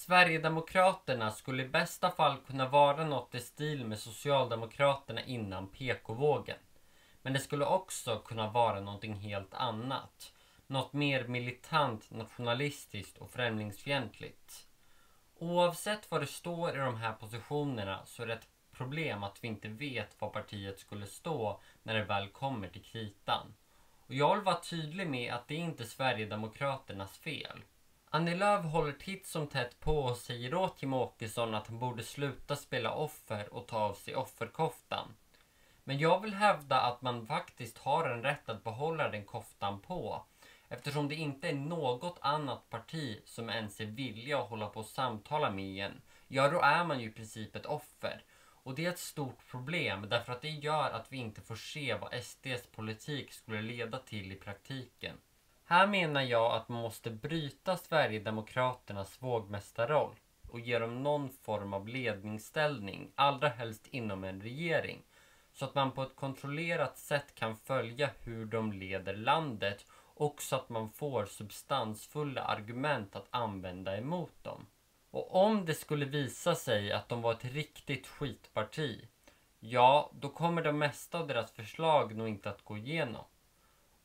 Sverigedemokraterna skulle i bästa fall kunna vara något i stil med Socialdemokraterna innan PK-vågen. Men det skulle också kunna vara någonting helt annat. Något mer militant, nationalistiskt och främlingsfientligt. Oavsett vad det står i de här positionerna så är det ett problem att vi inte vet vad partiet skulle stå när det väl kommer till kritan. Och jag vill vara tydlig med att det inte är Sverigedemokraternas fel. Annie Lööf håller titt som tätt på och säger åt Jimmie Åkesson att han borde sluta spela offer och ta av sig offerkoftan. Men jag vill hävda att man faktiskt har en rätt att behålla den koftan på. Eftersom det inte är något annat parti som ens är villiga att hålla på och samtala med en. Ja, då är man ju i princip ett offer. Och det är ett stort problem därför att det gör att vi inte får se vad SDs politik skulle leda till i praktiken. Här menar jag att man måste bryta Sverigedemokraternas vågmästarroll och ge dem någon form av ledningsställning, allra helst inom en regering. Så att man på ett kontrollerat sätt kan följa hur de leder landet och så att man får substansfulla argument att använda emot dem. Och om det skulle visa sig att de var ett riktigt skitparti, ja, då kommer det mesta av deras förslag nog inte att gå igenom.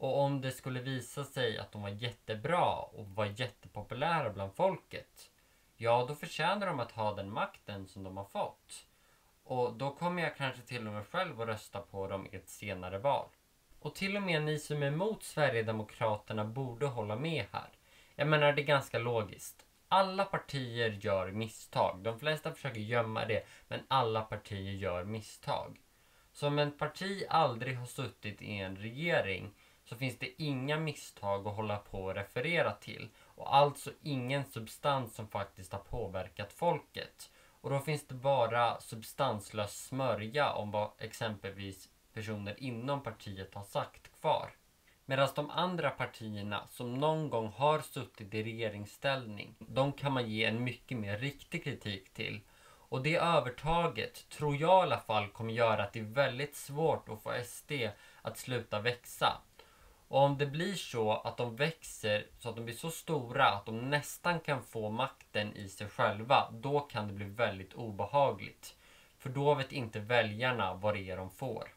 Och om det skulle visa sig att de var jättebra och var jättepopulära bland folket, ja, då förtjänar de att ha den makten som de har fått. Och då kommer jag kanske till och med själv att rösta på dem i ett senare val. Och till och med ni som är emot Sverigedemokraterna borde hålla med här. Jag menar, det är ganska logiskt. Alla partier gör misstag. De flesta försöker gömma det, men alla partier gör misstag. Så om en parti aldrig har suttit i en regering så finns det inga misstag att hålla på och referera till. Och alltså ingen substans som faktiskt har påverkat folket. Och då finns det bara substanslös smörja om vad exempelvis personer inom partiet har sagt kvar. Medan de andra partierna som någon gång har suttit i regeringsställning, de kan man ge en mycket mer riktig kritik till. Och det övertaget tror jag i alla fall kommer göra att det är väldigt svårt att få SD att sluta växa. Och om det blir så att de växer så att de blir så stora att de nästan kan få makten i sig själva, då kan det bli väldigt obehagligt. För då vet inte väljarna vad det är de får.